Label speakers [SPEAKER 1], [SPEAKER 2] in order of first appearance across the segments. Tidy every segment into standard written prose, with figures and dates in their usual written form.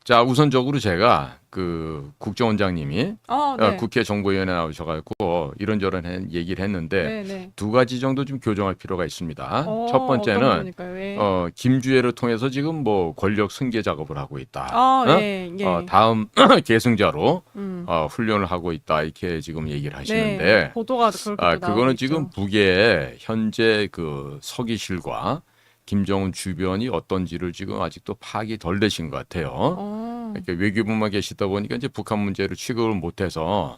[SPEAKER 1] 자, 우선적으로 제가 그 국정원장님이
[SPEAKER 2] 네.
[SPEAKER 1] 국회 정보위원회 나오셔가지고 이런저런 얘기를 했는데
[SPEAKER 2] 네, 네.
[SPEAKER 1] 두 가지 정도 좀 교정할 필요가 있습니다. 첫
[SPEAKER 2] 어떤
[SPEAKER 1] 번째는
[SPEAKER 2] 부분일까요? 예.
[SPEAKER 1] 김주애를 통해서 지금 뭐 권력 승계 작업을 하고 있다.
[SPEAKER 2] 예, 예.
[SPEAKER 1] 다음 계승자로
[SPEAKER 2] 음.
[SPEAKER 1] 훈련을 하고 있다 이렇게 지금 얘기를
[SPEAKER 2] 네.
[SPEAKER 1] 하시는데
[SPEAKER 2] 보도가 그렇게 또 나오고
[SPEAKER 1] 그거는
[SPEAKER 2] 있죠.
[SPEAKER 1] 지금 북의 현재 그 서기실과 김정은 주변이 어떤지를 지금 아직도 파악이 덜 되신 것 같아요. 이렇게 외교부만 계시다 보니까 이제 북한 문제를 취급을 못해서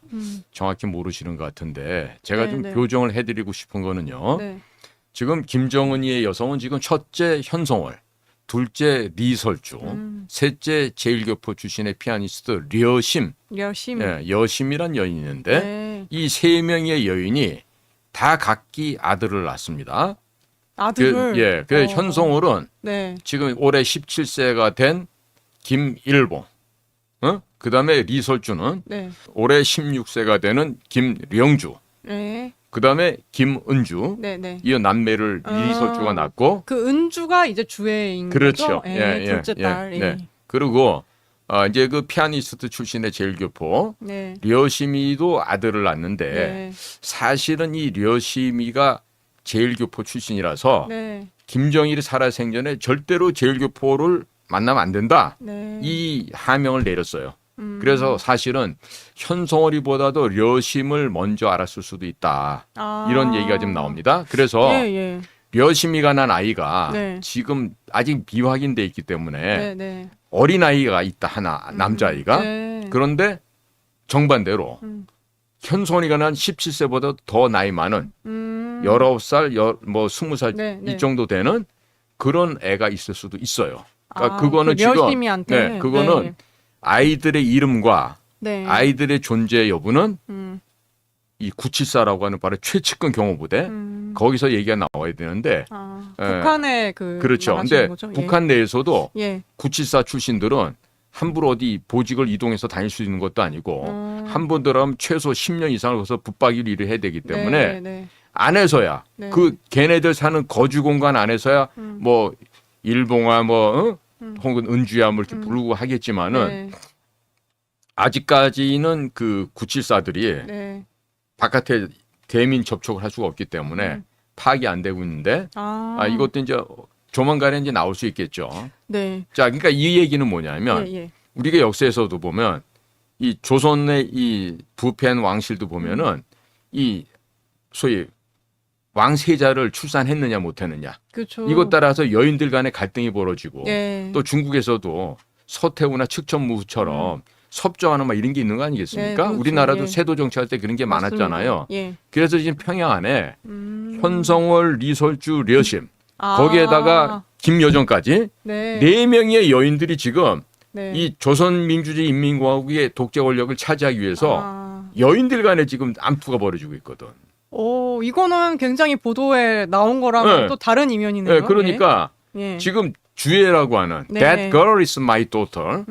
[SPEAKER 1] 정확히 모르시는 것 같은데 제가
[SPEAKER 2] 네,
[SPEAKER 1] 좀
[SPEAKER 2] 네.
[SPEAKER 1] 교정을 해드리고 싶은 거는요.
[SPEAKER 2] 네.
[SPEAKER 1] 지금 김정은이의 여성은 지금 첫째 현송월, 둘째 리설주, 셋째 제일교포 출신의 피아니스트 려심,
[SPEAKER 2] 열심히.
[SPEAKER 1] 여심이란 여인이 있는데
[SPEAKER 2] 네.
[SPEAKER 1] 이 세 명의 여인이 다 각기 아들을 낳습니다.
[SPEAKER 2] 아들을.
[SPEAKER 1] 그 현송월은
[SPEAKER 2] 네.
[SPEAKER 1] 지금 올해 17세가 된 김일봉, 그다음에 리설주는
[SPEAKER 2] 네.
[SPEAKER 1] 올해 16세가 되는 김령주,
[SPEAKER 2] 네.
[SPEAKER 1] 그다음에 김은주,
[SPEAKER 2] 네, 네.
[SPEAKER 1] 이 남매를 리설주가 낳고
[SPEAKER 2] 그 은주가 이제 주애인
[SPEAKER 1] 그렇죠.
[SPEAKER 2] 거죠? 예, 둘째 딸. 예.
[SPEAKER 1] 네. 그리고 이제 그 피아니스트 출신의 제일교포
[SPEAKER 2] 네.
[SPEAKER 1] 려심이도 아들을 낳는데
[SPEAKER 2] 네.
[SPEAKER 1] 사실은 이 려심이가 제일교포 출신이라서
[SPEAKER 2] 네.
[SPEAKER 1] 김정일이 살아생전에 절대로 제일교포를 만나면 안 된다.
[SPEAKER 2] 네.
[SPEAKER 1] 이 하명을 내렸어요. 그래서 사실은 현송월이보다도 려심을 먼저 알았을 수도 있다. 이런 얘기가 지금 나옵니다. 그래서
[SPEAKER 2] 예, 예.
[SPEAKER 1] 려심이가 난 아이가
[SPEAKER 2] 네.
[SPEAKER 1] 지금 아직 미확인돼 있기 때문에
[SPEAKER 2] 네, 네.
[SPEAKER 1] 어린 아이가 있다 하나 남자아이가
[SPEAKER 2] 네.
[SPEAKER 1] 그런데 정반대로 현송월이가 난 17세보다 더 나이 많은 19살, 뭐 20살
[SPEAKER 2] 네, 네.
[SPEAKER 1] 이 정도 되는 그런 애가 있을 수도 있어요. 그러니까
[SPEAKER 2] 아,
[SPEAKER 1] 그거는
[SPEAKER 2] 그
[SPEAKER 1] 지금
[SPEAKER 2] 려심이한테?
[SPEAKER 1] 그거는
[SPEAKER 2] 네.
[SPEAKER 1] 아이들의 이름과
[SPEAKER 2] 네.
[SPEAKER 1] 아이들의 존재 여부는
[SPEAKER 2] 음.
[SPEAKER 1] 이 974라고 하는 바로 최측근 경호부대 거기서 얘기가 나와야 되는데
[SPEAKER 2] 북한의
[SPEAKER 1] 그렇죠.
[SPEAKER 2] 말하시는
[SPEAKER 1] 근데
[SPEAKER 2] 거죠?
[SPEAKER 1] 북한 내에서도
[SPEAKER 2] 예.
[SPEAKER 1] 974 출신들은 함부로 어디 보직을 이동해서 다닐 수 있는 것도 아니고 한 번 들어가면 최소 10년 이상을 거기서 붙박이를 일을 해야 되기 때문에
[SPEAKER 2] 네, 네.
[SPEAKER 1] 안에서야
[SPEAKER 2] 네.
[SPEAKER 1] 그 걔네들 사는 거주 공간 안에서야 뭐 일봉아 뭐 혹은 은주야 뭐 이렇게 부르고 하겠지만은
[SPEAKER 2] 네.
[SPEAKER 1] 아직까지는 그 974들이
[SPEAKER 2] 네.
[SPEAKER 1] 바깥에 대민 접촉을 할 수가 없기 때문에 파악이 안 되고 있는데 이것도 이제 조만간에 이제 나올 수 있겠죠.
[SPEAKER 2] 네.
[SPEAKER 1] 자, 그러니까 이 얘기는 뭐냐면
[SPEAKER 2] 예, 예.
[SPEAKER 1] 우리가 역사에서도 보면 이 조선의 이 부패한 왕실도 보면은 이 소위 왕세자를 출산했느냐 못했느냐
[SPEAKER 2] 그렇죠.
[SPEAKER 1] 이것 따라서 여인들 간의 갈등이 벌어지고
[SPEAKER 2] 예.
[SPEAKER 1] 또 중국에서도 서태후나 측천무후처럼 섭정하는 막 이런 게 있는 거 아니겠습니까?
[SPEAKER 2] 네, 그렇죠.
[SPEAKER 1] 우리나라도
[SPEAKER 2] 예.
[SPEAKER 1] 세도 정치할 때 그런 게
[SPEAKER 2] 맞습니다.
[SPEAKER 1] 많았잖아요.
[SPEAKER 2] 예.
[SPEAKER 1] 그래서 지금 평양 안에 현성월, 리설주, 려심 거기에다가 김여정까지
[SPEAKER 2] 네.
[SPEAKER 1] 네 명의 여인들이 지금
[SPEAKER 2] 네.
[SPEAKER 1] 이 조선민주주의 인민공화국의 독재 권력을 차지하기 위해서 여인들 간에 지금 암투가 벌어지고 있거든.
[SPEAKER 2] 오, 이거는 굉장히 보도에 나온 거랑
[SPEAKER 1] 네.
[SPEAKER 2] 또 다른 이면이네요.
[SPEAKER 1] 네, 그러니까
[SPEAKER 2] 예.
[SPEAKER 1] 지금 주애라고 하는
[SPEAKER 2] 네.
[SPEAKER 1] That girl is my daughter.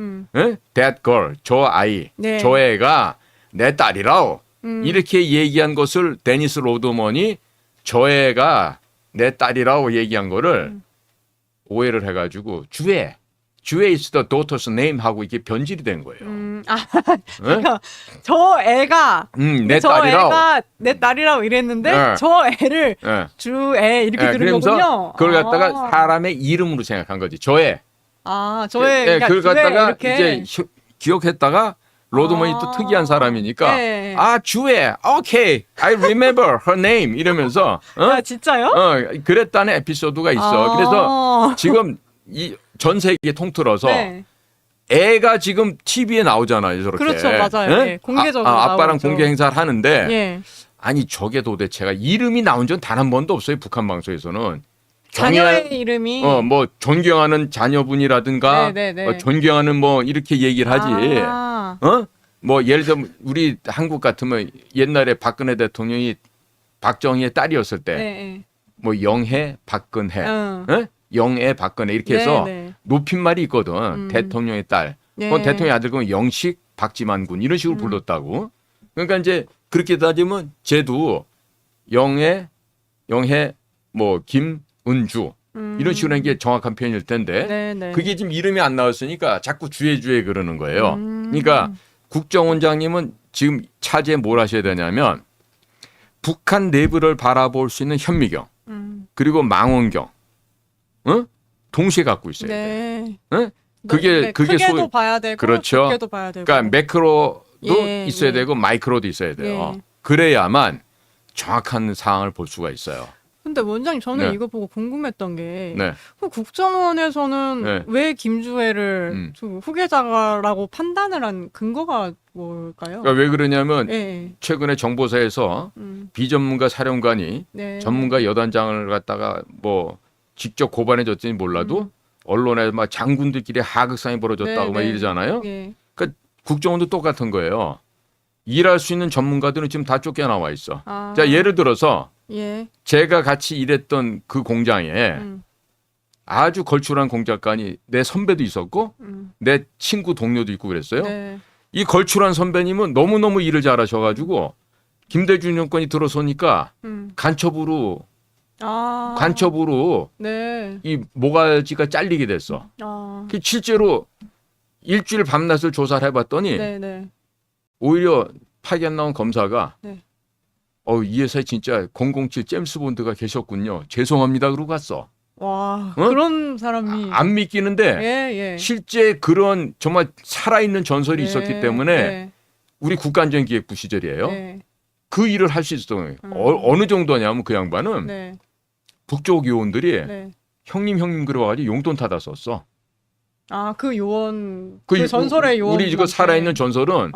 [SPEAKER 1] That girl, 저 아이,
[SPEAKER 2] 네.
[SPEAKER 1] 저 애가 내 딸이라오. 이렇게 얘기한 것을 데니스 로드먼이 저 애가 내 딸이라고 얘기한 거를 오해를 해가지고 주애 is the daughter's name 하고 이게 변질이 된 거예요.
[SPEAKER 2] 그러니까 저 애가
[SPEAKER 1] 내
[SPEAKER 2] 저
[SPEAKER 1] 딸이라고.
[SPEAKER 2] 애가 내 딸이라고 이랬는데
[SPEAKER 1] 네.
[SPEAKER 2] 저 애를
[SPEAKER 1] 네.
[SPEAKER 2] 주애 이렇게 들은
[SPEAKER 1] 그러면서
[SPEAKER 2] 거군요.
[SPEAKER 1] 그걸 갖다가 사람의 이름으로 생각한 거지. 저 애.
[SPEAKER 2] 저 애. 그러니까
[SPEAKER 1] 그걸
[SPEAKER 2] 주애
[SPEAKER 1] 갖다가
[SPEAKER 2] 이렇게.
[SPEAKER 1] 이제 기억했다가 로드먼이 또 특이한 사람이니까
[SPEAKER 2] 네.
[SPEAKER 1] 주애, 오케이, I remember her name 이러면서
[SPEAKER 2] 진짜요?
[SPEAKER 1] 그랬다는 에피소드가 있어. 그래서 지금 이 전 세계 통틀어서
[SPEAKER 2] 네.
[SPEAKER 1] 애가 지금 TV에 나오잖아요, 저렇게.
[SPEAKER 2] 그렇죠, 맞아요. 예, 공개적으로
[SPEAKER 1] 아빠랑
[SPEAKER 2] 나오죠.
[SPEAKER 1] 공개 행사를 하는데
[SPEAKER 2] 예.
[SPEAKER 1] 아니 저게 도대체가 이름이 나온 적 단 한 번도 없어요, 북한 방송에서는.
[SPEAKER 2] 자녀의 이름이
[SPEAKER 1] 뭐 존경하는 자녀분이라든가
[SPEAKER 2] 네, 네, 네.
[SPEAKER 1] 존경하는 뭐 이렇게 얘기를 하지. 뭐 예를 들면 우리 한국 같으면 옛날에 박근혜 대통령이 박정희의 딸이었을 때
[SPEAKER 2] 네,
[SPEAKER 1] 뭐 영해 박근혜,
[SPEAKER 2] 응.
[SPEAKER 1] 영애 박근혜 이렇게 해서
[SPEAKER 2] 네, 네.
[SPEAKER 1] 높임말이 있거든. 대통령의 딸.
[SPEAKER 2] 네.
[SPEAKER 1] 대통령의 아들 그러면 영식 박지만 군 이런 식으로 불렀다고. 그러니까 이제 그렇게 따지면 쟤도 영해 뭐 김은주 이런 식으로 하는 게 정확한 표현일 텐데
[SPEAKER 2] 네네.
[SPEAKER 1] 그게 지금 이름이 안 나왔으니까 자꾸 주에 그러는 거예요. 그러니까 국정원장님은 지금 차제에 뭘 하셔야 되냐면 북한 내부를 바라볼 수 있는 현미경 그리고 망원경 동시에 갖고 있어야 돼.
[SPEAKER 2] 네.
[SPEAKER 1] 응? 그게
[SPEAKER 2] 크게도
[SPEAKER 1] 소위
[SPEAKER 2] 봐야 되고
[SPEAKER 1] 그렇죠.
[SPEAKER 2] 좁게도 봐야 되고.
[SPEAKER 1] 그러니까 매크로도
[SPEAKER 2] 예,
[SPEAKER 1] 있어야
[SPEAKER 2] 예.
[SPEAKER 1] 되고 마이크로도 있어야 돼요.
[SPEAKER 2] 예.
[SPEAKER 1] 그래야만 정확한 사항을 볼 수가 있어요.
[SPEAKER 2] 근데 원장님 저는
[SPEAKER 1] 네.
[SPEAKER 2] 이거 보고 궁금했던 게
[SPEAKER 1] 네.
[SPEAKER 2] 그 국정원에서는
[SPEAKER 1] 네.
[SPEAKER 2] 왜 김주애를 그 후계자라고 판단을 한 근거가 뭘까요?
[SPEAKER 1] 그러니까 왜 그러냐면
[SPEAKER 2] 예.
[SPEAKER 1] 최근에 정보사에서 비전문가 사령관이
[SPEAKER 2] 네.
[SPEAKER 1] 전문가 여단장을 갖다가 뭐 직접 고발해 줬더니 몰라도 언론에 막 장군들끼리 하극상이 벌어졌다고 막 이러잖아요.
[SPEAKER 2] 예.
[SPEAKER 1] 그러니까 국정원도 똑같은 거예요. 일할 수 있는 전문가들은 지금 다 쫓겨나와 있어.
[SPEAKER 2] 아.
[SPEAKER 1] 자, 예를 들어서
[SPEAKER 2] 예.
[SPEAKER 1] 제가 같이 일했던 그 공장에 아주 걸출한 공작관이 내 선배도 있었고 내 친구 동료도 있고 그랬어요.
[SPEAKER 2] 네.
[SPEAKER 1] 이 걸출한 선배님은 너무너무 일을 잘하셔가지고 김대중 정권이 들어서니까 간첩으로
[SPEAKER 2] 아.
[SPEAKER 1] 네. 이 모가지가 잘리게 됐어.
[SPEAKER 2] 아.
[SPEAKER 1] 그 실제로 일주일 밤낮을 조사를 해봤더니
[SPEAKER 2] 네네.
[SPEAKER 1] 오히려 파견 나온 검사가
[SPEAKER 2] 네.
[SPEAKER 1] 이 회사에 진짜 007 제임스 본드가 계셨군요. 죄송합니다. 그러고 갔어.
[SPEAKER 2] 와.
[SPEAKER 1] 어?
[SPEAKER 2] 그런 사람이.
[SPEAKER 1] 안 믿기는데
[SPEAKER 2] 예.
[SPEAKER 1] 실제 그런 정말 살아있는 전설이
[SPEAKER 2] 네,
[SPEAKER 1] 있었기 때문에
[SPEAKER 2] 네.
[SPEAKER 1] 우리 국가안전기획부 시절이에요.
[SPEAKER 2] 네.
[SPEAKER 1] 그 일을 할 수 있었던 거예요. 어느 정도냐면 그 양반은
[SPEAKER 2] 네.
[SPEAKER 1] 북쪽 요원들이
[SPEAKER 2] 네.
[SPEAKER 1] 형님 그래가지고 용돈 타다 썼어.
[SPEAKER 2] 아, 그 요원, 그 전설의 요원.
[SPEAKER 1] 우리 지금 살아있는 전설은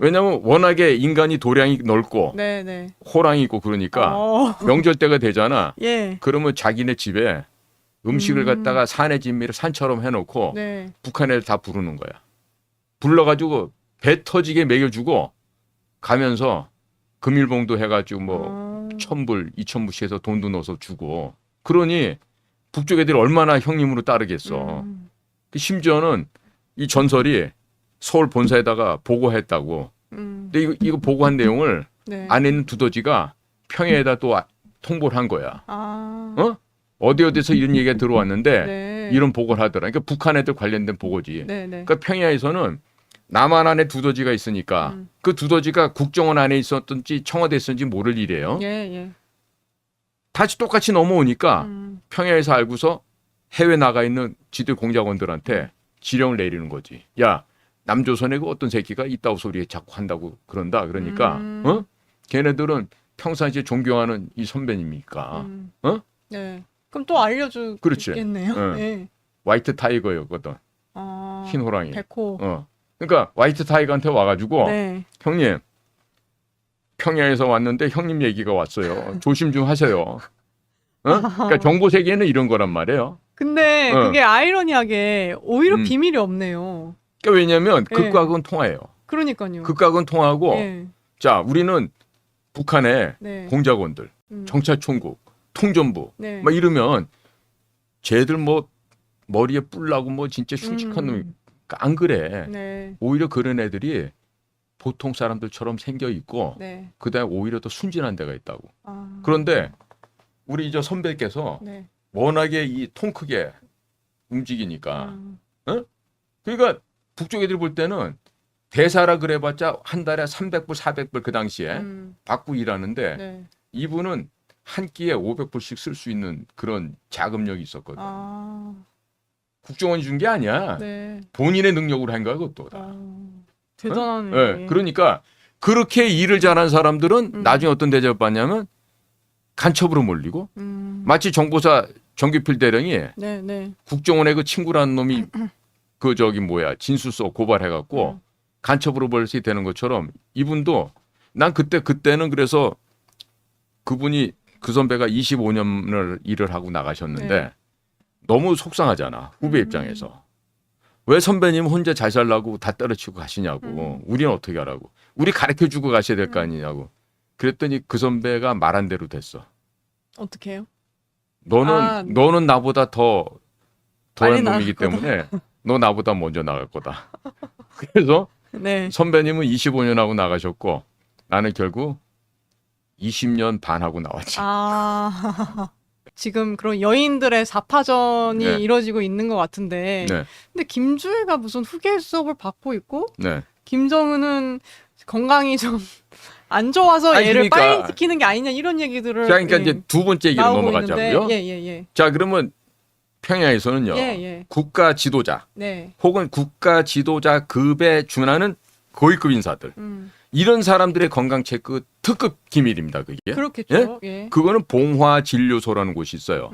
[SPEAKER 1] 왜냐하면 워낙에 인간이 도량이 넓고
[SPEAKER 2] 네네.
[SPEAKER 1] 호랑이 있고 그러니까 명절 때가 되잖아.
[SPEAKER 2] 예.
[SPEAKER 1] 그러면 자기네 집에 음식을 갖다가 산의 진미를 산처럼 해놓고
[SPEAKER 2] 네.
[SPEAKER 1] 북한 애들 다 부르는 거야. 불러가지고 배 터지게 먹여주고 가면서 금일봉도 해가지고 뭐 1,000불, 2,000불씩 해서 돈도 넣어서 주고 그러니 북쪽 애들이 얼마나 형님으로 따르겠어. 심지어는 이 전설이 서울 본사에다가 보고했다고. 근데 이거 보고한 내용을
[SPEAKER 2] 네.
[SPEAKER 1] 안에 있는 두더지가 평야에다 또 통보를 한 거야.
[SPEAKER 2] 아.
[SPEAKER 1] 어디서 이런 얘기가 들어왔는데
[SPEAKER 2] 네.
[SPEAKER 1] 이런 보고를 하더라. 그러니까 북한 애들 관련된 보고지.
[SPEAKER 2] 네네.
[SPEAKER 1] 그러니까 평야에서는 남한 안에 두더지가 있으니까 그 두더지가 국정원 안에 있었던지 청와대에 있었는지 모를 일이에요.
[SPEAKER 2] 예.
[SPEAKER 1] 다시 똑같이 넘어오니까 평야에서 알고서 해외 나가 있는 지들 공작원들한테 지령을 내리는 거지. 야, 남조선에 그 어떤 새끼가 있다고 소리에 자꾸 한다고 그런다. 그러니까 걔네들은 평상시에 존경하는 이 선배님이니까.
[SPEAKER 2] 네. 그럼 또 알려주겠네요.
[SPEAKER 1] 그렇지.
[SPEAKER 2] 네.
[SPEAKER 1] 화이트 타이거였거든.
[SPEAKER 2] 아.
[SPEAKER 1] 흰 호랑이.
[SPEAKER 2] 백호.
[SPEAKER 1] 그러니까 화이트 타이거한테 와가지고
[SPEAKER 2] 네.
[SPEAKER 1] 형님 평야에서 왔는데 형님 얘기가 왔어요. 조심 좀 하세요. 그러니까 정보 세계는 이런 거란 말이에요.
[SPEAKER 2] 근데 그게 아이러니하게 오히려
[SPEAKER 1] 음.
[SPEAKER 2] 비밀이 없네요.
[SPEAKER 1] 그러니까 왜냐하면
[SPEAKER 2] 예.
[SPEAKER 1] 극과 극은 통화해요.
[SPEAKER 2] 그러니까요.
[SPEAKER 1] 극과 극은 통하고
[SPEAKER 2] 예.
[SPEAKER 1] 자 우리는 북한의
[SPEAKER 2] 네.
[SPEAKER 1] 공작원들, 경찰총국, 통전부
[SPEAKER 2] 네.
[SPEAKER 1] 막 이러면 쟤들 뭐 머리에 뿔나고 뭐 진짜 흉측한 놈이 안 그래.
[SPEAKER 2] 네.
[SPEAKER 1] 오히려 그런 애들이 보통 사람들처럼 생겨 있고
[SPEAKER 2] 네.
[SPEAKER 1] 그다음에 오히려 더 순진한 데가 있다고.
[SPEAKER 2] 아.
[SPEAKER 1] 그런데 우리 저 선배께서
[SPEAKER 2] 네.
[SPEAKER 1] 워낙에 이 통 크게 움직이니까 그러니까 북쪽 애들 볼 때는 대사라 그래봤자 한 달에 300불, 400불 그 당시에 받고 일하는데
[SPEAKER 2] 네.
[SPEAKER 1] 이분은 한 끼에 500불씩 쓸 수 있는 그런 자금력이 있었거든.
[SPEAKER 2] 아.
[SPEAKER 1] 국정원이 준 게 아니야.
[SPEAKER 2] 네.
[SPEAKER 1] 본인의 능력으로 한 거야 그것도.
[SPEAKER 2] 대단하네.
[SPEAKER 1] 네. 그러니까 그렇게 일을 잘한 사람들은 나중에 어떤 대접을 받냐면 간첩으로 몰리고 마치 정보사 정규필 대령이
[SPEAKER 2] 네.
[SPEAKER 1] 국정원의 그 친구라는 놈이 그 저기 뭐야 진술서 고발해갖고 간첩으로 벌시 되는 것처럼 이분도 난 그때는 그래서 그분이 그 선배가 25년을 일을 하고 나가셨는데
[SPEAKER 2] 네.
[SPEAKER 1] 너무 속상하잖아 후배 입장에서 왜 선배님 혼자 잘 살라고 다 때려치고 가시냐고 우리는 어떻게 하라고 우리 가르쳐주고 가셔야 될 거 아니냐고 그랬더니 그 선배가 말한 대로 됐어.
[SPEAKER 2] 어떻게 해요?
[SPEAKER 1] 너는 나보다 더한 놈이기
[SPEAKER 2] 나갈 거다.
[SPEAKER 1] 때문에 너 나보다 먼저 나갈 거다. 그래서
[SPEAKER 2] 네.
[SPEAKER 1] 선배님은 25년 하고 나가셨고 나는 결국 20년 반 하고 나왔지.
[SPEAKER 2] 아. 지금 그런 여인들의 사파전이
[SPEAKER 1] 네.
[SPEAKER 2] 이루어지고 있는 것 같은데,
[SPEAKER 1] 네.
[SPEAKER 2] 근데 김주희가 무슨 후계 수업을 받고 있고,
[SPEAKER 1] 네.
[SPEAKER 2] 김정은은 건강이 좀 안 좋아서
[SPEAKER 1] 아니,
[SPEAKER 2] 얘를
[SPEAKER 1] 그러니까-
[SPEAKER 2] 빨리 지키는 게 아니냐 이런 얘기들을
[SPEAKER 1] 자, 그러니까
[SPEAKER 2] 예,
[SPEAKER 1] 이제 두 번째 얘기로
[SPEAKER 2] 나오고
[SPEAKER 1] 넘어가자고요.
[SPEAKER 2] 있는데, 예.
[SPEAKER 1] 자, 그러면 평양에서는요.
[SPEAKER 2] 예.
[SPEAKER 1] 국가 지도자
[SPEAKER 2] 네.
[SPEAKER 1] 혹은 국가 지도자 급에 준하는 고위급 인사들 이런 사람들의 건강 체크 특급 기밀입니다. 그게.
[SPEAKER 2] 그렇겠죠. 예.
[SPEAKER 1] 그거는 봉화 진료소라는 곳이 있어요.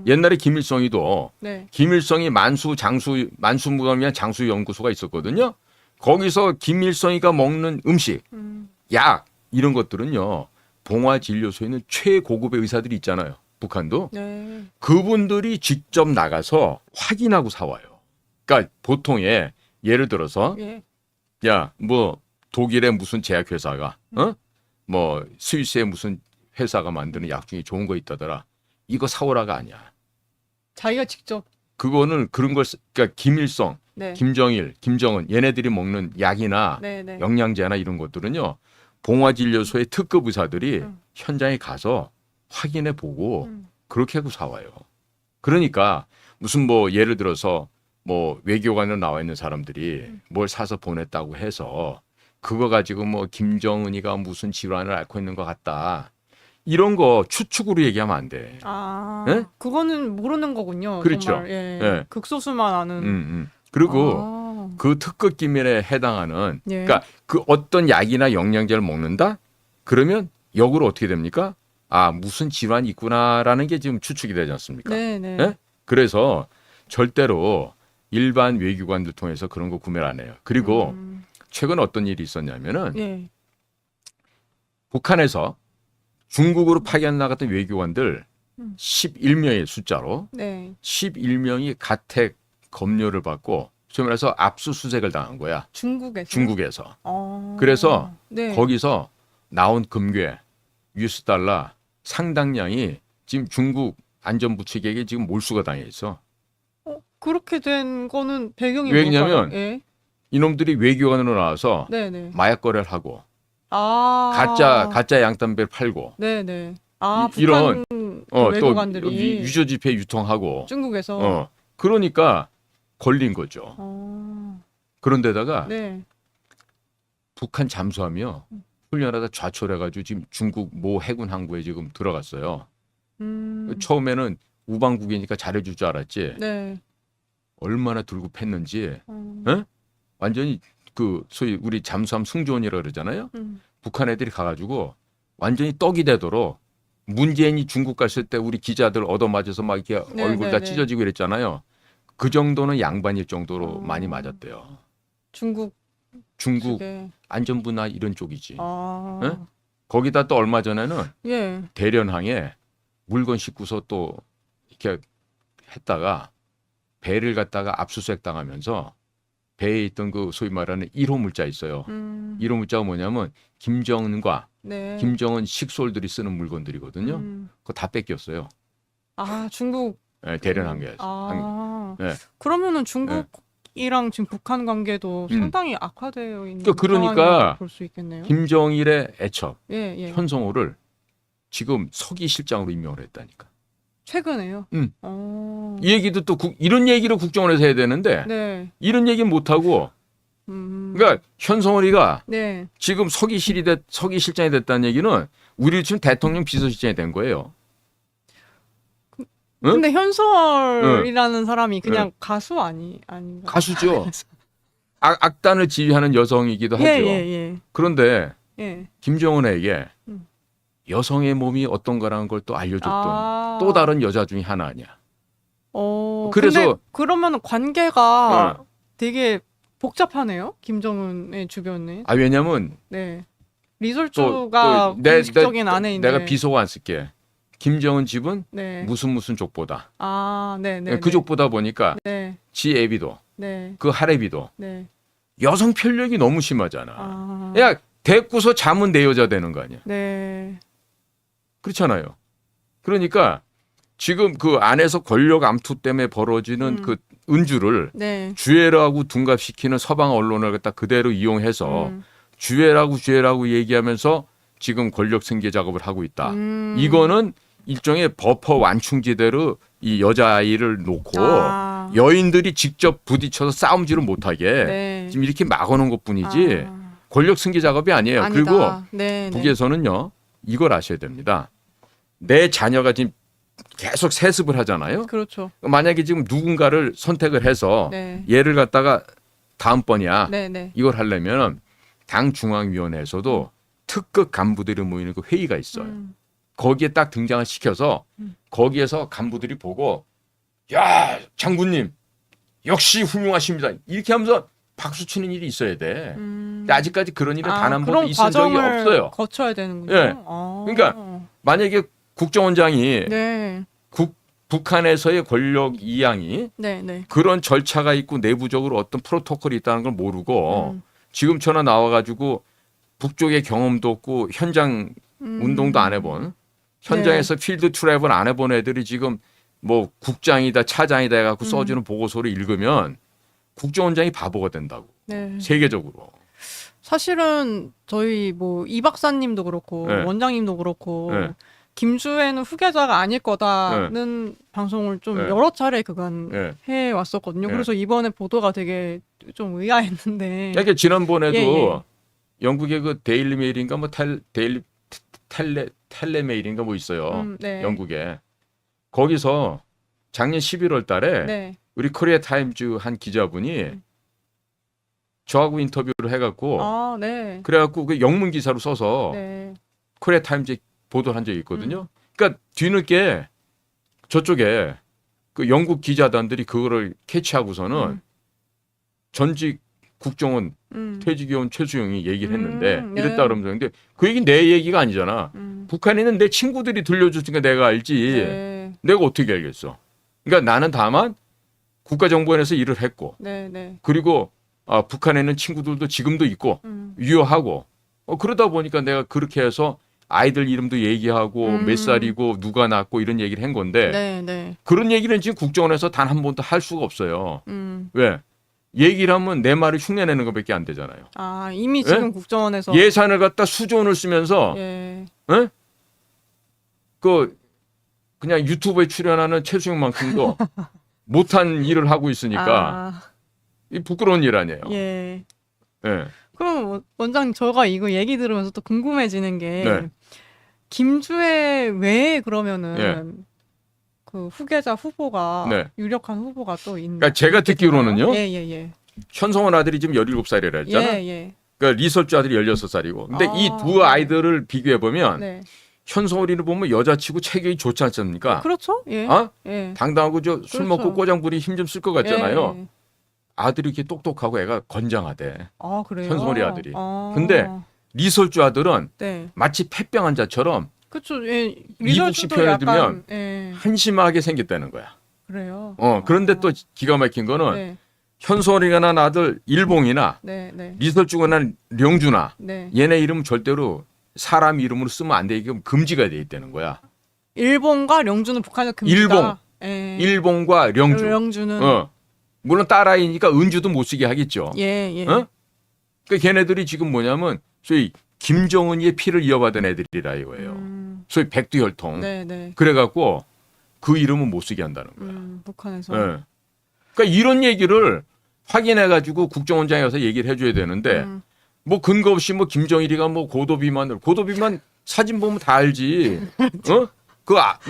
[SPEAKER 1] 옛날에 김일성이도
[SPEAKER 2] 네.
[SPEAKER 1] 김일성이 만수무강이란 장수 연구소가 있었거든요. 거기서 김일성이가 먹는 음식, 약 이런 것들은요. 봉화 진료소에 있는 최고급의 의사들이 있잖아요. 북한도.
[SPEAKER 2] 네.
[SPEAKER 1] 그분들이 직접 나가서 확인하고 사와요. 그러니까 보통의 예를 들어서
[SPEAKER 2] 예.
[SPEAKER 1] 야, 뭐 독일의 무슨 제약회사가 뭐 스위스의 무슨 회사가 만드는 약 중에 좋은 거 있다더라. 이거 사오라가 아니야.
[SPEAKER 2] 자기가 직접.
[SPEAKER 1] 그거는 그런 걸 그러니까 김일성,
[SPEAKER 2] 네.
[SPEAKER 1] 김정일, 김정은 얘네들이 먹는 약이나
[SPEAKER 2] 네.
[SPEAKER 1] 영양제나 이런 것들은요. 봉화진료소의 특급 의사들이 현장에 가서 확인해 보고 그렇게 하고 사와요. 그러니까 무슨 뭐 예를 들어서 뭐 외교관으로 나와 있는 사람들이 뭘 사서 보냈다고 해서 그거 가지고 뭐 김정은이가 무슨 질환을 앓고 있는 것 같다. 이런 거 추측으로 얘기하면 안 돼.
[SPEAKER 2] 아,
[SPEAKER 1] 예?
[SPEAKER 2] 그거는 모르는 거군요.
[SPEAKER 1] 그렇죠.
[SPEAKER 2] 정말. 예.
[SPEAKER 1] 예.
[SPEAKER 2] 극소수만 아는.
[SPEAKER 1] 그리고
[SPEAKER 2] 아,
[SPEAKER 1] 그 특급 기밀에 해당하는
[SPEAKER 2] 예.
[SPEAKER 1] 그러니까 그 어떤 약이나 영양제를 먹는다? 그러면 역으로 어떻게 됩니까? 아, 무슨 질환이 있구나라는 게 지금 추측이 되지 않습니까?
[SPEAKER 2] 네.
[SPEAKER 1] 예? 그래서 절대로 일반 외교관들 통해서 그런 거 구매를 안 해요. 그리고 최근 어떤 일이 있었냐면은
[SPEAKER 2] 예.
[SPEAKER 1] 북한에서 중국으로 파견 나갔던 외교관들 11명의 숫자로
[SPEAKER 2] 네.
[SPEAKER 1] 11명이 가택 검열을 받고 소위 말해서 압수수색을 당한 거야.
[SPEAKER 2] 중국에서.
[SPEAKER 1] 중국에서.
[SPEAKER 2] 어.
[SPEAKER 1] 그래서
[SPEAKER 2] 네.
[SPEAKER 1] 거기서 나온 금괴, $, 상당량이 지금 중국 안전부 측에게 지금 몰수가 당해 있어.
[SPEAKER 2] 그렇게 된 거는 배경이
[SPEAKER 1] 왜냐면
[SPEAKER 2] 뭘까요? 예.
[SPEAKER 1] 이놈들이 외교관으로 나와서
[SPEAKER 2] 네네.
[SPEAKER 1] 마약 거래를 하고
[SPEAKER 2] 아.
[SPEAKER 1] 가짜 양담배를 팔고
[SPEAKER 2] 네네. 아,
[SPEAKER 1] 이런,
[SPEAKER 2] 북한 그
[SPEAKER 1] 또
[SPEAKER 2] 외교관들이
[SPEAKER 1] 유조지폐 유통하고
[SPEAKER 2] 중국에서.
[SPEAKER 1] 그러니까 걸린 거죠.
[SPEAKER 2] 어.
[SPEAKER 1] 그런데다가
[SPEAKER 2] 네.
[SPEAKER 1] 북한 잠수함이요. 훈련하다 좌초해가지고 지금 중국 모 해군 항구에 지금 들어갔어요. 처음에는 우방국이니까 잘해줄 줄 알았지.
[SPEAKER 2] 네.
[SPEAKER 1] 얼마나 들고 팼는지 완전히 그 소위 우리 잠수함 승조원이라 그러잖아요. 북한 애들이 가가지고 완전히 떡이 되도록 문재인이 중국 갔을 때 우리 기자들 얻어맞아서 막 이렇게
[SPEAKER 2] 네,
[SPEAKER 1] 얼굴
[SPEAKER 2] 네,
[SPEAKER 1] 다
[SPEAKER 2] 네.
[SPEAKER 1] 찢어지고 이랬잖아요. 그 정도는 양반일 정도로 많이 맞았대요.
[SPEAKER 2] 중국
[SPEAKER 1] 중국
[SPEAKER 2] 측에.
[SPEAKER 1] 안전부나 이런 쪽이지.
[SPEAKER 2] 아.
[SPEAKER 1] 예? 거기다 또 얼마 전에는
[SPEAKER 2] 예.
[SPEAKER 1] 대련항에 물건 싣고서 또 이렇게 했다가 배를 갖다가 압수수색 당하면서 배에 있던 그 소위 말하는 1호 물자 있어요. 1호 물자가 뭐냐면 김정은과
[SPEAKER 2] 네.
[SPEAKER 1] 김정은 식솔들이 쓰는 물건들이거든요. 그거 다 뺏겼어요.
[SPEAKER 2] 아, 중국.
[SPEAKER 1] 예, 대련항에서.
[SPEAKER 2] 아.
[SPEAKER 1] 네.
[SPEAKER 2] 그러면은 중국이랑 지금 북한 관계도 상당히 악화되어 있는
[SPEAKER 1] 그러니까
[SPEAKER 2] 상황이라고 볼 수 있겠네요.
[SPEAKER 1] 김정일의 애첩
[SPEAKER 2] 예.
[SPEAKER 1] 현성호를 지금 서기 실장으로 임명을 했다니까.
[SPEAKER 2] 최근에요.
[SPEAKER 1] 이 얘기도 또 이런 얘기를 국정원에서 해야 되는데
[SPEAKER 2] 네.
[SPEAKER 1] 이런 얘기는 못 하고 그러니까 현성월이가
[SPEAKER 2] 네.
[SPEAKER 1] 지금 서기 실장이 됐다는 얘기는 우리 지금 대통령 비서실장이 된 거예요. 응?
[SPEAKER 2] 근데 현수월이라는 사람이 그냥 가수 아닌가?
[SPEAKER 1] 가수죠. 악단을 지휘하는 여성이기도 하죠.
[SPEAKER 2] 예.
[SPEAKER 1] 그런데
[SPEAKER 2] 예.
[SPEAKER 1] 김정은에게 여성의 몸이 어떤가라는 걸 또 알려줬던
[SPEAKER 2] 아.
[SPEAKER 1] 또 다른 여자 중에 하나 아니야.
[SPEAKER 2] 그래서
[SPEAKER 1] 그래서-
[SPEAKER 2] 그러면 관계가 되게 복잡하네요. 김정은의 주변에.
[SPEAKER 1] 아 왜냐면
[SPEAKER 2] 네. 리솔주가
[SPEAKER 1] 내
[SPEAKER 2] 공식적인 아내인데.
[SPEAKER 1] 내가 비속어 안 쓸게. 김정은 집은
[SPEAKER 2] 네.
[SPEAKER 1] 무슨 족보다.
[SPEAKER 2] 아, 네.
[SPEAKER 1] 그 족보다 보니까
[SPEAKER 2] 네.
[SPEAKER 1] 지 애비도
[SPEAKER 2] 네.
[SPEAKER 1] 그 할애비도
[SPEAKER 2] 네.
[SPEAKER 1] 여성 편력이 너무 심하잖아.
[SPEAKER 2] 아.
[SPEAKER 1] 야 대꾸서 잠은 내 여자 되는 거 아니야.
[SPEAKER 2] 네.
[SPEAKER 1] 그렇잖아요. 그러니까 지금 그 안에서 권력 암투 때문에 벌어지는 그 은주를
[SPEAKER 2] 네.
[SPEAKER 1] 주애라고 둔갑시키는 서방 언론을 갖다 그대로 이용해서 주애라고 얘기하면서 지금 권력 승계 작업을 하고 있다. 이거는 일종의 버퍼 완충지대로 이 여자아이를 놓고
[SPEAKER 2] 아.
[SPEAKER 1] 여인들이 직접 부딪혀서 싸움질을 못하게
[SPEAKER 2] 네.
[SPEAKER 1] 지금 이렇게 막아놓은 것뿐이지 권력 승계 작업이 아니에요.
[SPEAKER 2] 아니다.
[SPEAKER 1] 그리고
[SPEAKER 2] 네, 네.
[SPEAKER 1] 북에서는요 이걸 아셔야 됩니다. 내 자녀가 지금 계속 세습을 하잖아요.
[SPEAKER 2] 그렇죠.
[SPEAKER 1] 만약에 지금 누군가를 선택을 해서
[SPEAKER 2] 네.
[SPEAKER 1] 얘를 갖다가 다음번이야
[SPEAKER 2] 네, 네.
[SPEAKER 1] 이걸 하려면 당 중앙위원회에서도 특급 간부들이 모이는 그 회의가 있어요. 거기에 딱 등장을 시켜서 거기에서 간부들이 보고 야 장군님 역시 훌륭하십니다 이렇게 하면서 박수 치는 일이 있어야 돼. 근데 아직까지 그런 일은 단 한 번도
[SPEAKER 2] 그런
[SPEAKER 1] 있은 적이
[SPEAKER 2] 과정을
[SPEAKER 1] 없어요.
[SPEAKER 2] 거쳐야 되는군요.
[SPEAKER 1] 예.
[SPEAKER 2] 아.
[SPEAKER 1] 그러니까 만약에 국정원장이
[SPEAKER 2] 네.
[SPEAKER 1] 북한에서의 권력 이양이
[SPEAKER 2] 네, 네.
[SPEAKER 1] 그런 절차가 있고 내부적으로 어떤 프로토콜이 있다는 걸 모르고 지금처럼 나와가지고 북쪽의 경험도 없고 현장 운동도 안 해본 현장에서 필드 트래블 안 해본 애들이 지금 뭐 국장이다 차장이다 해갖고 써주는 보고서를 읽으면 국정원장이 바보가 된다고.
[SPEAKER 2] 네.
[SPEAKER 1] 세계적으로.
[SPEAKER 2] 사실은 저희 뭐 이 박사님도 그렇고
[SPEAKER 1] 네.
[SPEAKER 2] 원장님도 그렇고
[SPEAKER 1] 네.
[SPEAKER 2] 김주애는 후계자가 아닐 거다는 방송을 좀
[SPEAKER 1] 네.
[SPEAKER 2] 여러 차례 그간
[SPEAKER 1] 예.
[SPEAKER 2] 해 왔었거든요.
[SPEAKER 1] 네.
[SPEAKER 2] 그래서 이번에 보도가 되게 좀 의아했는데.
[SPEAKER 1] 그러니까 지난번에도
[SPEAKER 2] 예.
[SPEAKER 1] 영국의 그 데일리 메일인가 뭐 텔레메일인가 뭐 있어요.
[SPEAKER 2] 네.
[SPEAKER 1] 영국에. 거기서 작년 11월 달에
[SPEAKER 2] 네.
[SPEAKER 1] 우리 코리아 타임즈 한 기자분이 저하고 인터뷰를 해갖고
[SPEAKER 2] 아, 네.
[SPEAKER 1] 그래갖고 그 영문 기사로 써서
[SPEAKER 2] 네.
[SPEAKER 1] 코리아 타임즈에 보도를 한 적이 있거든요. 그러니까 뒤늦게 저쪽에 그 영국 기자단들이 그거를 캐치하고서는 전직 국정원 퇴직위원 최수영이 얘기를 했는데
[SPEAKER 2] 네.
[SPEAKER 1] 이랬다 그러면서 근데 그 얘기는 내 얘기가 아니잖아. 북한에 있는 내 친구들이 들려줬으니까 내가 알지.
[SPEAKER 2] 네.
[SPEAKER 1] 내가 어떻게 알겠어. 그러니까 나는 다만 국가정보원에서 일을 했고
[SPEAKER 2] 네, 네.
[SPEAKER 1] 그리고 북한에 있는 친구들도 지금도 있고 유효하고 그러다 보니까 내가 그렇게 해서 아이들 이름도 얘기하고 몇 살이고 누가 낳고 이런 얘기를 한 건데
[SPEAKER 2] 네, 네.
[SPEAKER 1] 그런 얘기는 지금 국정원에서 단 한 번도 할 수가 없어요. 왜? 얘기를 하면 내 말을 흉내내는 것밖에 안 되잖아요.
[SPEAKER 2] 아, 이미 지금 국정원에서
[SPEAKER 1] 예산을 갖다 수조원을 쓰면서
[SPEAKER 2] 예.
[SPEAKER 1] 에? 그 그냥 유튜브에 출연하는 최수영만큼도 못한 일을 하고 있으니까 이 부끄러운 일 아니에요.
[SPEAKER 2] 예.
[SPEAKER 1] 예.
[SPEAKER 2] 그럼 원장님 제가 이거 얘기 들으면서 또 궁금해지는 게
[SPEAKER 1] 네.
[SPEAKER 2] 김주애 외에 그러면은
[SPEAKER 1] 예.
[SPEAKER 2] 그 후계자 후보가
[SPEAKER 1] 네.
[SPEAKER 2] 유력한 후보가 또 있나?
[SPEAKER 1] 그러니까 제가 듣기로는요.
[SPEAKER 2] 예.
[SPEAKER 1] 현성원 아들이 지금 17살이라 했잖아.
[SPEAKER 2] 예.
[SPEAKER 1] 그러니까 리설주 아들이 16살이고. 근데
[SPEAKER 2] 아.
[SPEAKER 1] 이 두 아이들을 비교해 보면
[SPEAKER 2] 네.
[SPEAKER 1] 현성원이를 보면 여자치고 체격이 좋지 않습니까?
[SPEAKER 2] 그렇죠? 예.
[SPEAKER 1] 어?
[SPEAKER 2] 예.
[SPEAKER 1] 당당하고 저 술
[SPEAKER 2] 그렇죠.
[SPEAKER 1] 먹고 꼬장부리 힘 좀 쓸 것 같잖아요.
[SPEAKER 2] 예.
[SPEAKER 1] 아들이 이렇게 똑똑하고 애가 건장하대.
[SPEAKER 2] 아, 그래요?
[SPEAKER 1] 현성원이 아들이.
[SPEAKER 2] 아.
[SPEAKER 1] 근데 리설주 아들은
[SPEAKER 2] 네.
[SPEAKER 1] 마치 폐병 환자처럼
[SPEAKER 2] 그렇죠. 예.
[SPEAKER 1] 미국식
[SPEAKER 2] 리설트도
[SPEAKER 1] 표현을
[SPEAKER 2] 약간
[SPEAKER 1] 들면
[SPEAKER 2] 예.
[SPEAKER 1] 한심하게 생겼다는 거야.
[SPEAKER 2] 그래요.
[SPEAKER 1] 그런데 또 기가 막힌 거는
[SPEAKER 2] 네.
[SPEAKER 1] 현성원이가 난 아들 일봉이나
[SPEAKER 2] 네.
[SPEAKER 1] 리설주가 난 령주나
[SPEAKER 2] 네.
[SPEAKER 1] 얘네 이름 절대로 사람 이름으로 쓰면 안 되게 금지가 돼 있다는 거야.
[SPEAKER 2] 일본과 령주는 북한의 금지다.
[SPEAKER 1] 일본.
[SPEAKER 2] 예.
[SPEAKER 1] 일봉과 령주.
[SPEAKER 2] 령주는
[SPEAKER 1] 물론 딸아이니까 은주도 못 쓰게 하겠죠.
[SPEAKER 2] 예.
[SPEAKER 1] 어? 그러니까 걔네들이 지금 뭐냐면 소위 김정은이의 피를 이어받은 애들이라 이거예요. 소위 백두혈통.
[SPEAKER 2] 네.
[SPEAKER 1] 그래갖고 그 이름은 못 쓰게 한다는 거야.
[SPEAKER 2] 북한에서.
[SPEAKER 1] 예. 그러니까 이런 얘기를 확인해가지고 국정원장에 가서 얘기를 해줘야 되는데 뭐 근거 없이 뭐 김정일이가 뭐 고도비만 사진 보면 다 알지.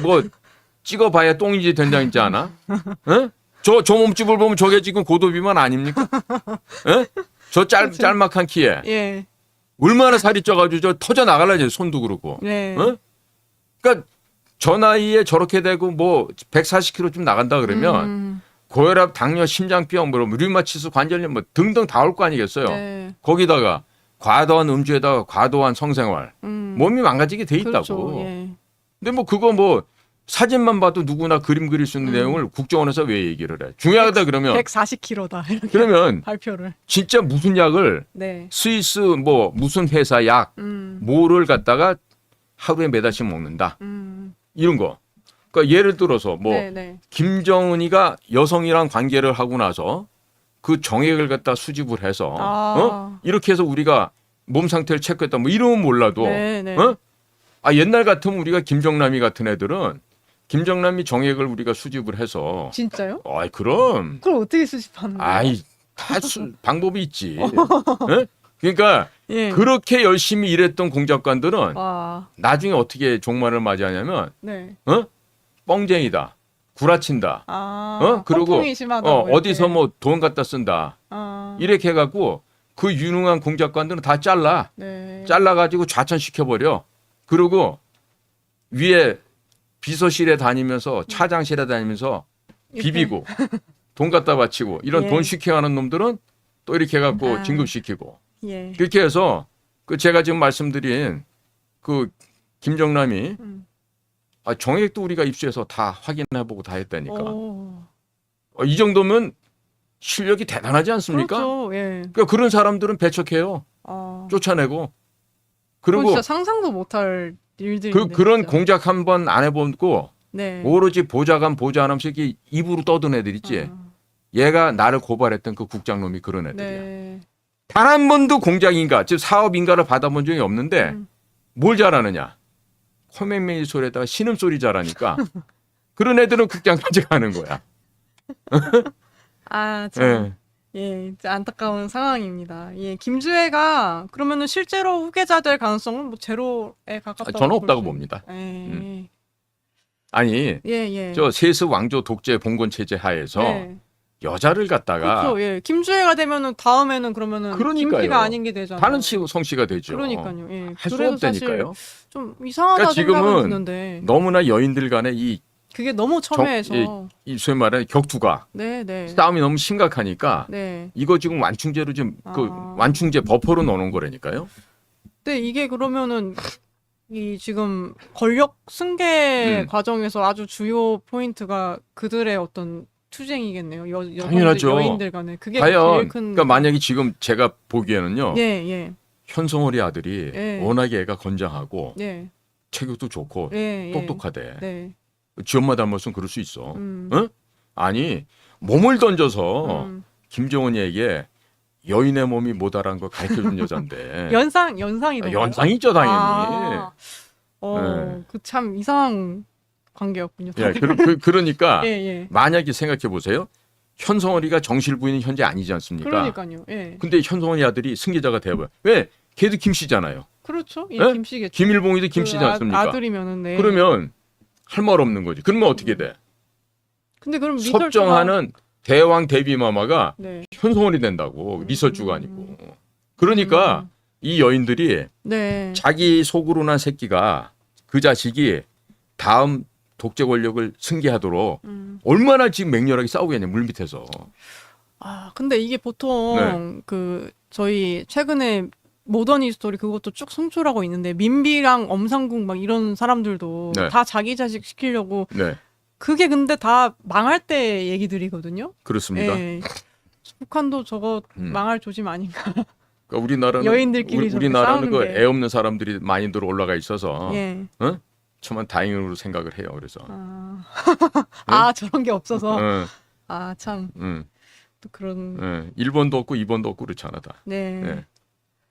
[SPEAKER 1] 뭐 찍어봐야 똥이지 된장이지 않아? 저 몸집을 보면 저게 지금 고도비만 아닙니까? 저 짤막한 키에
[SPEAKER 2] 예.
[SPEAKER 1] 얼마나 살이 쪄가지고 저 터져 나갈라지 손도 그렇고.
[SPEAKER 2] 네.
[SPEAKER 1] 그러니까 저 나이에 저렇게 되고 뭐 140kg 좀 나간다 그러면 고혈압, 당뇨, 심장병, 뭐 류마티스, 관절염 뭐 등등 다 올 거 아니겠어요.
[SPEAKER 2] 네.
[SPEAKER 1] 거기다가 과도한 음주에다가 과도한 성생활, 몸이 망가지게 돼 있다고.
[SPEAKER 2] 그렇죠. 예.
[SPEAKER 1] 근데 뭐 그거 뭐 사진만 봐도 누구나 그림 그릴 수 있는 내용을 국정원에서 왜 얘기를 해? 중요하다 그러면
[SPEAKER 2] 140kg다. 이렇게
[SPEAKER 1] 그러면
[SPEAKER 2] 발표를.
[SPEAKER 1] 진짜 무슨 약을
[SPEAKER 2] 네.
[SPEAKER 1] 스위스 뭐 무슨 회사 약 뭐를 갖다가 하루에 몇 알씩 먹는다. 이런 거. 그러니까 예를 들어서 뭐
[SPEAKER 2] 네.
[SPEAKER 1] 김정은이가 여성이랑 관계를 하고 나서 그 정액을 갖다 수집을 해서 이렇게 해서 우리가 몸 상태를 체크했다 뭐 이러면 몰라도
[SPEAKER 2] 네.
[SPEAKER 1] 옛날 같으면 우리가 김정남이 같은 애들은 김정남이 정액을 우리가 수집을 해서
[SPEAKER 2] 진짜요?
[SPEAKER 1] 아이 그럼
[SPEAKER 2] 그걸 어떻게 수집하는 거예요?
[SPEAKER 1] 아이 방법이 있지. 예? 그러니까
[SPEAKER 2] 예.
[SPEAKER 1] 그렇게 열심히 일했던 공작관들은
[SPEAKER 2] 와.
[SPEAKER 1] 나중에 어떻게 종말을 맞이하냐면
[SPEAKER 2] 네.
[SPEAKER 1] 뻥쟁이다, 구라친다, 그리고
[SPEAKER 2] 허풍이 심하다고
[SPEAKER 1] 어디서
[SPEAKER 2] 이렇게.
[SPEAKER 1] 뭐 돈 갖다 쓴다 이렇게 해갖고 그 유능한 공작관들은 다 잘라.
[SPEAKER 2] 네.
[SPEAKER 1] 잘라가지고 좌천시켜버려. 그리고 위에 비서실에 다니면서 차장실에 다니면서 비비고 돈 갖다 바치고 이런
[SPEAKER 2] 예.
[SPEAKER 1] 돈 시켜하는 놈들은 또 이렇게 해갖고
[SPEAKER 2] 아.
[SPEAKER 1] 진급시키고
[SPEAKER 2] 예.
[SPEAKER 1] 그렇게 해서 그 제가 지금 말씀드린 그 김정남이 정액도 우리가 입수해서 다 확인해보고 다 했다니까.
[SPEAKER 2] 오.
[SPEAKER 1] 이 정도면 실력이 대단하지 않습니까?
[SPEAKER 2] 그렇죠. 예.
[SPEAKER 1] 그러니까 그런 사람들은 배척해요. 쫓아내고.
[SPEAKER 2] 그리고
[SPEAKER 1] 그리고
[SPEAKER 2] 진짜 상상도 못할 일들인데.
[SPEAKER 1] 그런
[SPEAKER 2] 진짜.
[SPEAKER 1] 공작 한 번 안 해보고
[SPEAKER 2] 네.
[SPEAKER 1] 오로지 보좌관 보좌하면서 이렇게 입으로 떠든 애들 있지. 얘가 나를 고발했던 그 국장놈이 그런 애들이야.
[SPEAKER 2] 네.
[SPEAKER 1] 단 한 번도 공작인가, 즉 사업인가를 받아본 적이 없는데 뭘 잘하느냐. 코맹맹이 소리에다가 신음소리 잘하니까 그런 애들은 국장까지 가는 거야.
[SPEAKER 2] 아, 참.
[SPEAKER 1] 예.
[SPEAKER 2] 예, 진짜 안타까운 상황입니다. 예, 김주혜가 그러면은 실제로 후계자 될 가능성은 뭐 제로에 가깝다고
[SPEAKER 1] 저는 없다고
[SPEAKER 2] 볼 수-
[SPEAKER 1] 봅니다.
[SPEAKER 2] 예.
[SPEAKER 1] 아니
[SPEAKER 2] 예.
[SPEAKER 1] 저 세스 왕조 독재 봉건 체제 하에서
[SPEAKER 2] 예.
[SPEAKER 1] 여자를 갖다가
[SPEAKER 2] 그렇죠. 예. 김주혜가 되면은 다음에는 그러면은
[SPEAKER 1] 그러니까요.
[SPEAKER 2] 김씨가 아닌 게 되잖아요.
[SPEAKER 1] 다른 성씨가 되죠.
[SPEAKER 2] 그러니까요. 예.
[SPEAKER 1] 할 수
[SPEAKER 2] 그래서 사실
[SPEAKER 1] 없다니까요.
[SPEAKER 2] 좀 이상하다
[SPEAKER 1] 그러니까
[SPEAKER 2] 생각은
[SPEAKER 1] 지금은
[SPEAKER 2] 드는데
[SPEAKER 1] 너무나 여인들 간의
[SPEAKER 2] 그게 너무 첨예해서
[SPEAKER 1] 이 소위 말하는 격투가
[SPEAKER 2] 네.
[SPEAKER 1] 싸움이 너무 심각하니까
[SPEAKER 2] 네.
[SPEAKER 1] 이거 지금 완충제로 지금 그
[SPEAKER 2] 아.
[SPEAKER 1] 완충제 버퍼로 넣어놓은 거라니까요.
[SPEAKER 2] 근데 이게 그러면은 이 지금 권력 승계 과정에서 아주 주요 포인트가 그들의 어떤 투쟁이겠네요.
[SPEAKER 1] 당연하죠.
[SPEAKER 2] 여인들 간에 그게
[SPEAKER 1] 과연
[SPEAKER 2] 제일 큰.
[SPEAKER 1] 그러니까 만약에 지금 제가 보기에는요.
[SPEAKER 2] 예.
[SPEAKER 1] 현송월이 아들이
[SPEAKER 2] 예.
[SPEAKER 1] 워낙에 애가 건장하고
[SPEAKER 2] 네.
[SPEAKER 1] 체격도 좋고
[SPEAKER 2] 예.
[SPEAKER 1] 똑똑하대.
[SPEAKER 2] 네.
[SPEAKER 1] 지 엄마 닮았으면 그럴 수 있어.
[SPEAKER 2] 음.
[SPEAKER 1] 응? 아니 몸을 던져서
[SPEAKER 2] 음.
[SPEAKER 1] 김정은이에게 여인의 몸이 모자란 걸 가르쳐준 여잔데.
[SPEAKER 2] 연상이던가요?
[SPEAKER 1] 연상이죠 당연히. 네.
[SPEAKER 2] 그 참 이상한 관계였군요.
[SPEAKER 1] 예, 그러니까
[SPEAKER 2] 예.
[SPEAKER 1] 만약에 생각해 보세요. 현성월이가 정실 부인은 현재 아니지 않습니까?
[SPEAKER 2] 그러니까요. 예.
[SPEAKER 1] 근데 현성월이 아들이 승계자가 되어봐요. 왜? 걔도 김씨잖아요.
[SPEAKER 2] 그렇죠. 예,
[SPEAKER 1] 예?
[SPEAKER 2] 김씨겠죠.
[SPEAKER 1] 김일봉이도 김씨지 않습니까?
[SPEAKER 2] 아들이면은 네.
[SPEAKER 1] 그러면 할 말 없는 거지. 그러면 어떻게 돼?
[SPEAKER 2] 근데 그럼
[SPEAKER 1] 섭정하는 대왕 대비마마가
[SPEAKER 2] 네.
[SPEAKER 1] 현성월이 된다고 리설주가 아니고. 그러니까 이 여인들이
[SPEAKER 2] 네.
[SPEAKER 1] 자기 속으로 난 새끼가 그 자식이 다음 독재 권력을 승계하도록 얼마나 지금 맹렬하게 싸우겠냐 물밑에서.
[SPEAKER 2] 근데 이게 보통 그 저희 최근에 모던 히스토리 그것도 쭉 송출하고 있는데 민비랑 엄상궁 막 이런 사람들도
[SPEAKER 1] 네.
[SPEAKER 2] 다 자기 자식 시키려고
[SPEAKER 1] 네,
[SPEAKER 2] 그게 근데 다 망할 때 얘기들이거든요.
[SPEAKER 1] 그렇습니다.
[SPEAKER 2] 예. 북한도 저거
[SPEAKER 1] 음.
[SPEAKER 2] 망할 조짐 아닌가.
[SPEAKER 1] 그러니까 우리나라는
[SPEAKER 2] 여인들끼리 저렇게
[SPEAKER 1] 우리나라는 그
[SPEAKER 2] 싸우는 게.
[SPEAKER 1] 애 없는 사람들이 마인드로 올라가 있어서
[SPEAKER 2] 예.
[SPEAKER 1] 정말 다행으로 생각을 해요. 그래서.
[SPEAKER 2] 저런 게 없어서.
[SPEAKER 1] 참.
[SPEAKER 2] 또 그런.
[SPEAKER 1] 일본도 없고 이번도 없고 그렇잖아 다.
[SPEAKER 2] 네.
[SPEAKER 1] 네.